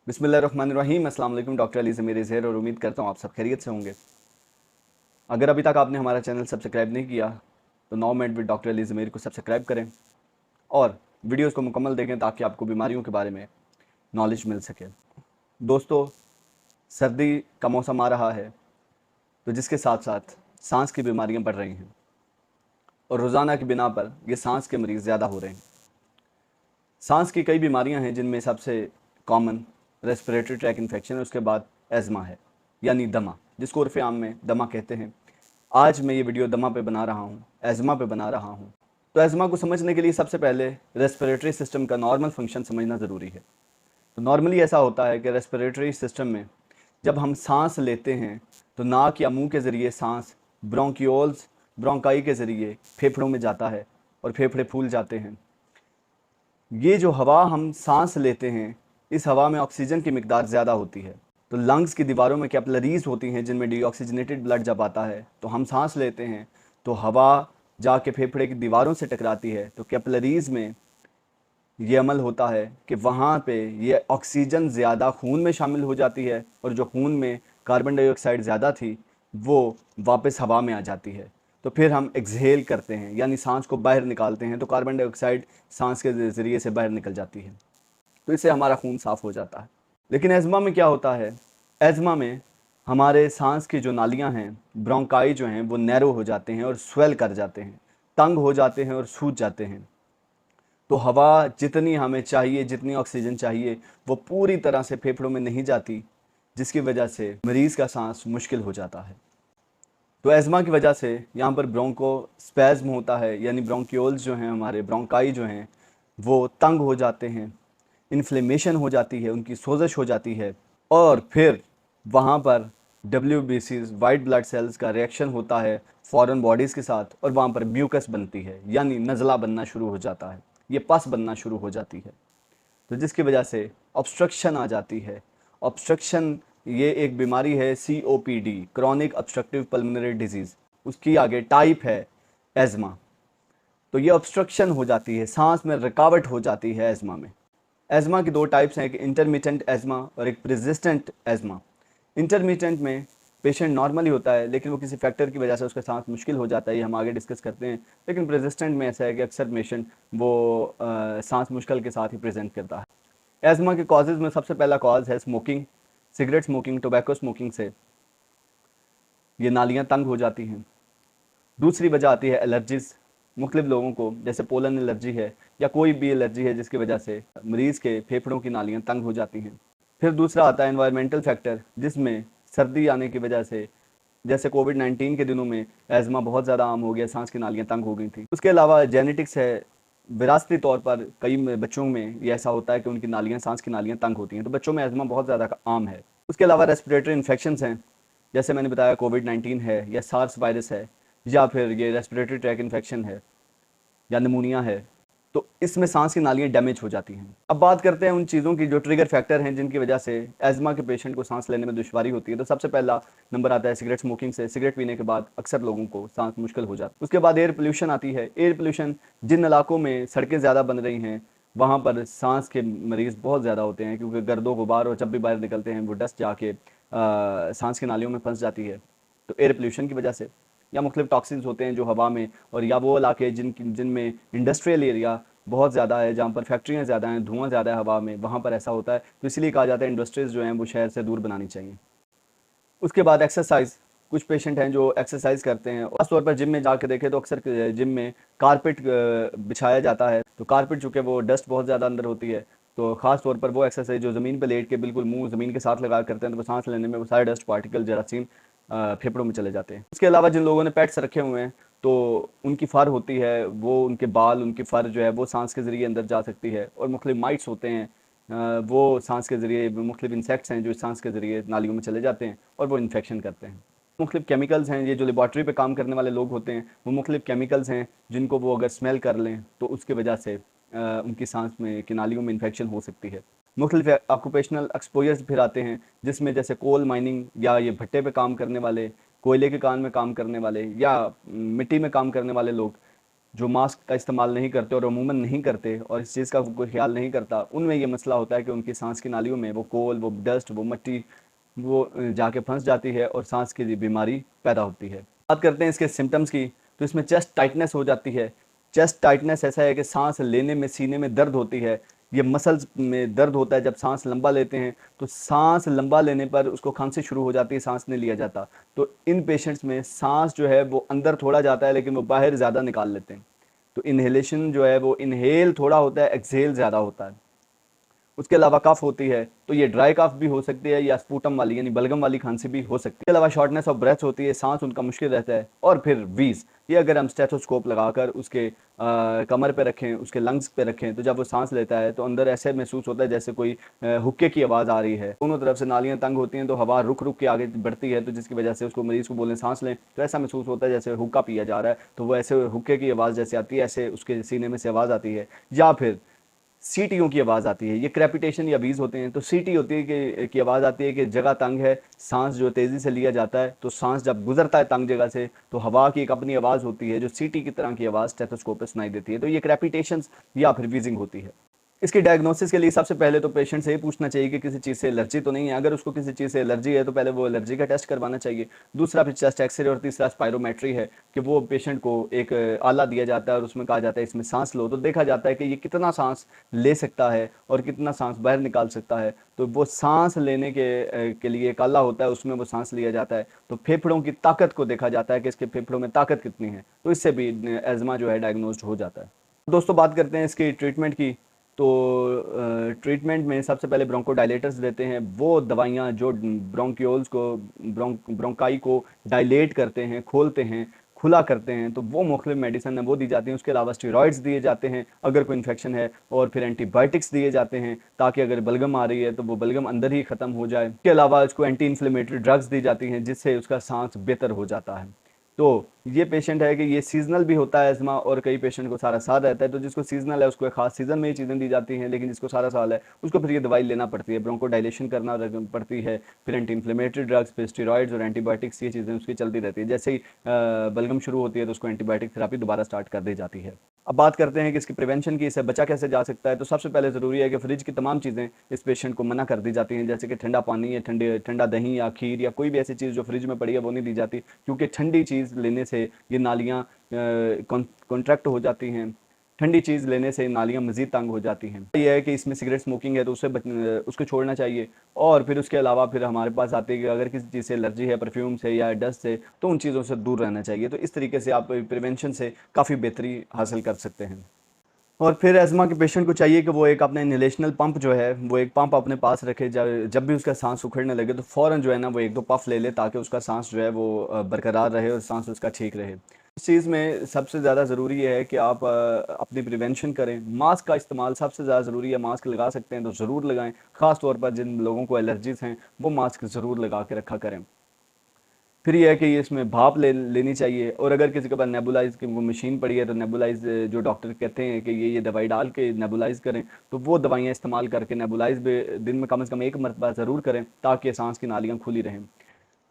बिस्मिल्लाहिर्रहमानिर्रहीम। अस्सलाम वालेकुम। डॉक्टर अली ज़मीर ज़ेर और उम्मीद करता हूँ आप सब खैरियत से होंगे। अगर अभी तक आपने हमारा चैनल सब्सक्राइब नहीं किया तो 9 मिनट विद डॉक्टर अली ज़मीर को सब्सक्राइब करें और वीडियोस को मुकम्मल देखें ताकि आपको बीमारियों के बारे में नॉलेज मिल सके। दोस्तों, सर्दी का मौसम आ रहा है तो जिसके साथ साथ सांस की बीमारियाँ बढ़ रही हैं और रोज़ाना की बिना पर ये सांस के मरीज़ ज़्यादा हो रहे हैं। सांस की कई बीमारियां हैं जिनमें सबसे कॉमन रेस्पिरेटरी ट्रैक इन्फेक्शन है, उसके बाद एज़मा है यानी दमा, जिसको उर्फ़ आम में दमा कहते हैं। आज मैं ये वीडियो दमा पे बना रहा हूँ, एज़मा पे बना रहा हूँ। तो एज़मा को समझने के लिए सबसे पहले रेस्पिरेटरी सिस्टम का नॉर्मल फंक्शन समझना ज़रूरी है। तो नॉर्मली ऐसा होता है कि रेस्पिरेटरी सिस्टम में जब हम सांस लेते हैं तो नाक या मुंह के ज़रिए सांस ब्रोंकियोल्स ब्रोंकाई के ज़रिए फेफड़ों में जाता है और फेफड़े फूल जाते हैं। ये जो हवा हम सांस लेते हैं, इस हवा में ऑक्सीजन की मिकदार ज़्यादा होती है। तो लंग्स की दीवारों में कैपिलरीज होती हैं जिनमें डीऑक्सीजनेटेड ब्लड जब आता है तो हम सांस लेते हैं तो हवा जाके फेफड़े की दीवारों से टकराती है। तो कैपिलरीज में ये अमल होता है कि वहाँ पे ये ऑक्सीजन ज़्यादा खून में शामिल हो जाती है और जो खून में कार्बन डाइऑक्साइड ज़्यादा थी वो वापस हवा में आ जाती है। तो फिर हम एक्सहेल करते हैं यानी सांस को बाहर निकालते हैं तो कार्बन डाइऑक्साइड सांस के ज़रिए से बाहर निकल जाती है। तो इससे हमारा खून साफ़ हो जाता है। लेकिन एज़मा में क्या होता है? एज़मा में हमारे सांस की जो नालियाँ हैं, ब्रोंकाई जो हैं, वो नैरो हो जाते हैं और स्वेल कर जाते हैं, तंग हो जाते हैं और सूज जाते हैं। तो हवा जितनी हमें चाहिए, जितनी ऑक्सीजन चाहिए, वो पूरी तरह से फेफड़ों में नहीं जाती, जिसकी वजह से मरीज़ का सांस मुश्किल हो जाता है। तो एज़मा की वजह से यहाँ पर ब्रोंको स्पैज़्म होता है यानी ब्रोंक्यूल्स जो हैं, हमारे ब्रोंकाई जो हैं, वो तंग हो जाते हैं, इन्फ्लेमेशन हो जाती है, उनकी सोजश हो जाती है और फिर वहाँ पर डब्ल्यूबीसीज वाइट ब्लड सेल्स का रिएक्शन होता है फॉरेन बॉडीज़ के साथ और वहाँ पर म्यूकस बनती है यानी नज़ला बनना शुरू हो जाता है, ये पस बनना शुरू हो जाती है। तो जिसकी वजह से ऑब्स्ट्रक्शन आ जाती है। ऑब्स्ट्रक्शन ये एक बीमारी है COPD, chronic obstructive pulmonary disease, उसकी आगे टाइप है एज़मा। तो ये ऑब्स्ट्रक्शन हो जाती है, सांस में रुकावट हो जाती है एज़मा में। एज़मा की दो टाइप्स हैं, एक इंटरमिटेंट एज़मा और एक परसिस्टेंट एज़मा। इंटरमिटेंट में पेशेंट नॉर्मली होता है लेकिन वो किसी फैक्टर की वजह से उसका सांस मुश्किल हो जाता है, ये हम आगे डिस्कस करते हैं। लेकिन परसिस्टेंट में ऐसा है कि अक्सर पेशेंट वो सांस मुश्किल के साथ ही प्रेजेंट करता है। एज़मा के कॉजेज़ में सबसे पहला कॉज है smoking, cigarette smoking, tobacco smoking से ये नालियाँ तंग हो जाती हैं। दूसरी वजह आती है एलर्जीज़। मुख्तलिफ लोगों को जैसे पोलन एलर्जी है या कोई भी एलर्जी है जिसकी वजह से मरीज़ के फेफड़ों की नालियाँ तंग हो जाती हैं। फिर दूसरा आता है एनवायरमेंटल फैक्टर, जिसमें सर्दी आने की वजह से जैसे कोविड-19 के दिनों में एज़मा बहुत ज़्यादा आम हो गया, सांस की नालियाँ तंग हो गई थी। उसके अलावा जेनेटिक्स है, विरासती तौर पर कई बच्चों में ये ऐसा होता है कि उनकी नालियाँ, सांस की नालियाँ तंग होती हैं, तो बच्चों में एज़मा बहुत ज़्यादा आम है। उसके अलावा रेस्पिरेटरी इन्फेक्शंस हैं, जैसे मैंने बताया कोविड-19 है या सार्स वायरस है या फिर ये रेस्पिरेटरी ट्रैक इन्फेक्शन है या निमोनिया है, तो इसमें सांस की नालियाँ डैमेज हो जाती हैं। अब बात करते हैं उन चीज़ों की जो ट्रिगर फैक्टर हैं जिनकी वजह से एज़मा के पेशेंट को सांस लेने में दुश्वारी होती है। तो सबसे पहला नंबर आता है सिगरेट स्मोकिंग से। सिगरेट पीने के बाद अक्सर लोगों को सांस मुश्किल हो जाती है। उसके बाद एयर पोल्यूशन आती है। एयर पोल्यूशन, जिन इलाकों में सड़कें ज़्यादा बन रही हैं वहाँ पर सांस के मरीज़ बहुत ज़्यादा होते हैं क्योंकि गर्दो गुबार और जब भी बाहर निकलते हैं वो डस्ट जाके सांस की नालियों में फंस जाती है। तो एयर पोल्यूशन की वजह से या मुख्तलिफ टॉक्सिन्स होते हैं जो हवा में, और या वो इलाके जिनमें इंडस्ट्रियल एरिया बहुत ज़्यादा है, जहाँ पर फैक्ट्रियाँ ज़्यादा हैं, धुआं ज़्यादा है हवा में, वहाँ पर ऐसा होता है। तो इसलिए कहा जाता है इंडस्ट्रीज़ जो हैं वो शहर से दूर बनानी चाहिए। उसके बाद एक्सरसाइज, कुछ पेशेंट हैं जो एक्सरसाइज करते हैं, खास तौर पर जिम में जाके देखें तो अक्सर जिम में कारपेट बिछाया जाता है। तो कारपेट चूँकि वो डस्ट बहुत ज़्यादा अंदर होती है, तो खास तौर पर वो एक्सरसाइज जो ज़मीन पर लेट के बिल्कुल मुंह ज़मीन के साथ लगा करते हैं तो वो सांस लेने में वो सारे डस्ट पार्टिकल जरासीम फेफड़ों में चले जाते हैं। उसके अलावा जिन लोगों ने पेट्स रखे हुए हैं तो उनकी फ़र होती है, वो उनके बाल, उनकी फ़र जो है वो सांस के ज़रिए अंदर जा सकती है। और मुख्तलिफ माइट्स होते हैं, वो सांस के ज़रिए, मुख्तलिफ इंसेक्ट्स हैं जो सांस के ज़रिए नालियों में चले जाते हैं और वो इन्फेक्शन करते हैं। मुख्तलिफ केमिकल्स हैं, ये जो लेबॉर्ट्री पे काम करने वाले लोग होते हैं वो मुख्तलिफ केमिकल्स हैं जिनको वो अगर स्मेल कर लें तो उसकी वजह से उनकी सांस में की नालियों में इन्फेक्शन हो सकती है। मुख्तलिफ ऑक्यूपेशनल एक्सपोजर्स फिर आते हैं जिसमें जैसे कोल माइनिंग या ये भट्टे पे काम करने वाले, कोयले के काम में काम करने वाले या मिट्टी में काम करने वाले लोग, जो मास्क का इस्तेमाल नहीं करते और अमूमन नहीं करते और इस चीज़ का कोई ख्याल नहीं करता, उनमें ये मसला होता है कि उनकी सांस की नालियों में वो कोल, वो डस्ट, वो मिट्टी वो जाके फंस जाती है और सांस की बीमारी पैदा होती है। बात करते हैं इसके सिम्टम्स की, तो इसमें चेस्ट टाइटनेस हो जाती है। चेस्ट टाइटनेस ऐसा है कि सांस लेने में सीने में दर्द होती है, ये मसल्स में दर्द होता है। जब सांस लंबा लेते हैं तो सांस लंबा लेने पर उसको खांसी शुरू हो जाती है, सांस नहीं लिया जाता। तो इन पेशेंट्स में सांस जो है वो अंदर थोड़ा जाता है लेकिन वो बाहर ज़्यादा निकाल लेते हैं। तो इन्हेलेशन जो है वो इनहेल थोड़ा होता है, एक्सहेल ज़्यादा होता है। उसके अलावा कफ होती है, तो ये ड्राई कफ भी हो सकती है या स्पूटम वाली यानी बलगम वाली खांसी भी हो सकती है। इसके अलावा शॉर्टनेस ऑफ ब्रेथ होती है, सांस उनका मुश्किल रहता है। और फिर वीज, ये अगर हम स्टेथोस्कोप लगाकर उसके कमर पे रखें, उसके लंग्स पे रखें, तो जब वो सांस लेता है तो अंदर ऐसे महसूस होता है जैसे कोई हुक्के की आवाज़ आ रही है। दोनों तरफ से नालियाँ तंग होती हैं तो हवा रुक रुक के आगे बढ़ती है, तो जिसकी वजह से उसको मरीज़ को बोलें सांस लें तो ऐसा महसूस होता है जैसे हुक्का पिया जा रहा है, तो वो ऐसे हुक्के की आवाज़ जैसे आती है, ऐसे उसके सीने में से आवाज़ आती है। या फिर सीटियों की आवाज़ आती है, ये क्रेपिटेशन या वीज होते हैं। तो सीटी होती है कि आवाज़ आती है कि जगह तंग है, सांस जो तेज़ी से लिया जाता है, तो सांस जब गुजरता है तंग जगह से तो हवा की एक अपनी आवाज़ होती है जो सीटी की तरह की आवाज़ स्टेथोस्कोप पे सुनाई देती है। तो ये क्रेपिटेशन या फिर वीजिंग होती है। इसकी डायग्नोसिस के लिए सबसे पहले तो पेशेंट से ये पूछना चाहिए कि किसी चीज़ से एलर्जी तो नहीं है। अगर उसको किसी चीज़ से एलर्जी है तो पहले वो एलर्जी का टेस्ट करवाना चाहिए। दूसरा फिर चेस्ट एक्सरे और तीसरा स्पायरोमेट्री है कि वो पेशेंट को एक आला दिया जाता है और उसमें कहा जाता है इसमें सांस लो, तो देखा जाता है कि ये कितना सांस ले सकता है और कितना सांस बाहर निकाल सकता है। तो वो सांस लेने के लिए एक आला होता है, उसमें वो सांस लिया जाता है। तो फेफड़ों की ताकत को देखा जाता है कि इसके फेफड़ों में ताकत कितनी है, तो इससे भी एज़मा जो है डायग्नोस्ड हो जाता है। दोस्तों बात करते हैं इसकी ट्रीटमेंट की। तो ट्रीटमेंट में सबसे पहले ब्रोंकोडायलेटर्स देते हैं, वो दवाइयाँ जो ब्रोंक्यूल्स को ब्रोंकाई को डायलेट करते हैं, खोलते हैं, खुला करते हैं, तो वो मुख्तलिफ मेडिसिन है वो दी जाती हैं। उसके अलावा स्टेरॉइड्स दिए जाते हैं अगर कोई इन्फेक्शन है, और फिर एंटीबायोटिक्स दिए जाते हैं ताकि अगर बलगम आ रही है तो वो बलगम अंदर ही ख़त्म हो जाए। इसके अलावा उसको एंटी इन्फ्लेमेटरी ड्रग्स दी जाती हैं जिससे उसका सांस बेहतर हो जाता है। तो ये पेशेंट है कि ये सीजनल भी होता है एज़मा, और कई पेशेंट को सारा साल रहता है। तो जिसको सीजनल है उसको एक खास सीज़न में ये चीज़ें दी जाती हैं, लेकिन जिसको सारा साल है उसको फिर ये दवाई लेना पड़ती है, ब्रोंकोडायलेशन करना पड़ती है, फिर एंटी इन्फ्लेमेटरी ड्रग्स, फिर स्टेरॉइड्स और एंटीबायोटिक्स, ये चीज़ें उसकी चलती रहती है। जैसे ही बलगम शुरू होती है तो उसको एंटीबायोटिक थेरापी दोबारा स्टार्ट कर दी जाती है। अब बात करते हैं कि इसकी प्रिवेंशन की, इससे बचा कैसे जा सकता है। तो सबसे पहले ज़रूरी है कि फ्रिज की तमाम चीज़ें इस पेशेंट को मना कर दी जाती हैं, जैसे कि ठंडा पानी या ठंडा दही या खीर या कोई भी ऐसी चीज़ जो फ्रिज में पड़ी है वो नहीं दी जाती, क्योंकि ठंडी चीज़ लेने से ये नालियाँ कॉन्ट्रैक्ट हो जाती हैं। ठंडी चीज़ लेने से नालियाँ मज़ीद तंग हो जाती हैं। ये है कि इसमें सिगरेट स्मोकिंग है तो उसको छोड़ना चाहिए। और फिर उसके अलावा फिर हमारे पास आती है कि अगर किसी चीज़ से एलर्जी है, परफ्यूम से या डस्ट से, तो उन चीज़ों से दूर रहना चाहिए। तो इस तरीके से आप प्रिवेंशन से काफ़ी बेहतरी हासिल कर सकते हैं। और फिर एज़मा के पेशेंट को चाहिए कि वो एक अपने इन्हेलेशनल पंप जो है वो एक पंप अपने पास रखे। जब भी उसका सांस उखड़ने लगे तो फ़ौरन जो है ना वो एक दो पफ ले ले, ताकि उसका सांस जो है वो बरकरार रहे और सांस उसका ठीक रहे। इस चीज़ में सबसे ज़्यादा ज़रूरी है कि आप अपनी प्रिवेंशन करें। मास्क का इस्तेमाल सबसे ज़्यादा ज़रूरी है। मास्क लगा सकते हैं तो ज़रूर लगाएं, ख़ास तौर पर जिन लोगों को एलर्जीज़ हैं वो मास्क ज़रूर लगा के रखा करें। फिर ये है कि इसमें भाप लेनी चाहिए, और अगर किसी के पास नेबुलाइज की वो मशीन पड़ी है तो नेबुलाइज जो डॉक्टर कहते हैं कि ये दवाई डाल के नेबुलाइज करें, तो वो दवाइयाँ इस्तेमाल करके नेबुलाइज भी दिन में कम से कम एक मरतबा ज़रूर करें ताकि सांस की नालियाँ खुली रहें।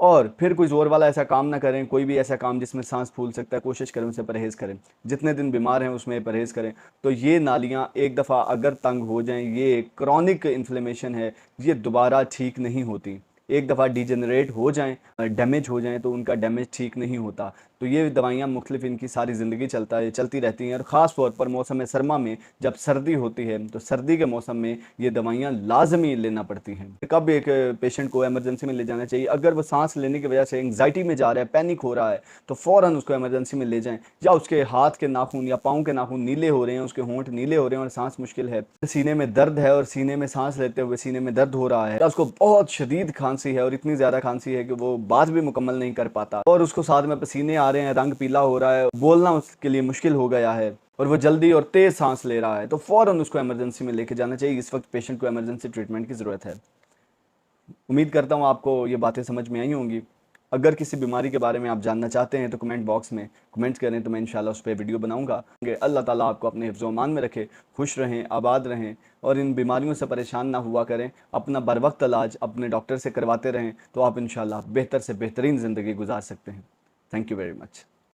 और फिर कोई ज़ोर वाला ऐसा काम ना करें, कोई भी ऐसा काम जिसमें सांस फूल सकता है कोशिश करें उससे परहेज़ करें। जितने दिन बीमार हैं उसमें परहेज़ करें। तो ये नालियाँ एक दफ़ा अगर तंग हो जाएं, ये क्रॉनिक इन्फ्लेमेशन है, ये दोबारा ठीक नहीं होती। एक दफ़ा डिजेनरेट हो जाएं, डैमेज हो जाएं, तो उनका डैमेज ठीक नहीं होता। तो ये दवाइयाँ मुख्तलिफ इनकी सारी ज़िंदगी चलती रहती हैं। और ख़ास तौर पर मौसम सरमा में जब सर्दी होती है तो सर्दी के मौसम में ये दवाइयाँ लाजमी लेना पड़ती हैं। कब एक पेशेंट को एमरजेंसी में ले जाना चाहिए, अगर वो सांस लेने की वजह से एंग्जाइटी में जा रहा है, पैनिक हो रहा है, तो फ़ौरन उसको एमरजेंसी में ले जाएं। या उसके हाथ के नाखून या पाँव के नाखून नीले हो रहे हैं, उसके होंठ नीले हो रहे हैं और सांस मुश्किल है, सीने में दर्द है और सीने में सांस लेते हुए सीने में दर्द हो रहा है, या उसको बहुत शदीद खांसी है और इतनी ज़्यादा खांसी है कि वो बात भी मुकम्मल नहीं कर पाता, और उसको साथ में पसीने आ रहे हैं, रंग पीला हो रहा है, बोलना उसके लिए मुश्किल हो गया है और वो जल्दी और तेज़ सांस ले रहा है, तो फ़ौरन उसको एमरजेंसी में लेके जाना चाहिए। इस वक्त पेशेंट को एमरजेंसी ट्रीटमेंट की ज़रूरत है। उम्मीद करता हूँ आपको ये बातें समझ में आई होंगी। अगर किसी बीमारी के बारे में आप जानना चाहते हैं तो कमेंट बॉक्स में कमेंट करें, तो मैं इंशाल्लाह उस पर वीडियो बनाऊंगा। अल्लाह ताला आपको अपने हिफ्ज़ व अमान में रखे, खुश रहें, आबाद रहें और इन बीमारियों से परेशान ना हुआ करें। अपना बर वक्त इलाज अपने डॉक्टर से करवाते रहें, तो आप इंशाल्लाह बेहतर से बेहतरीन ज़िंदगी गुजार सकते हैं। Thank you very much.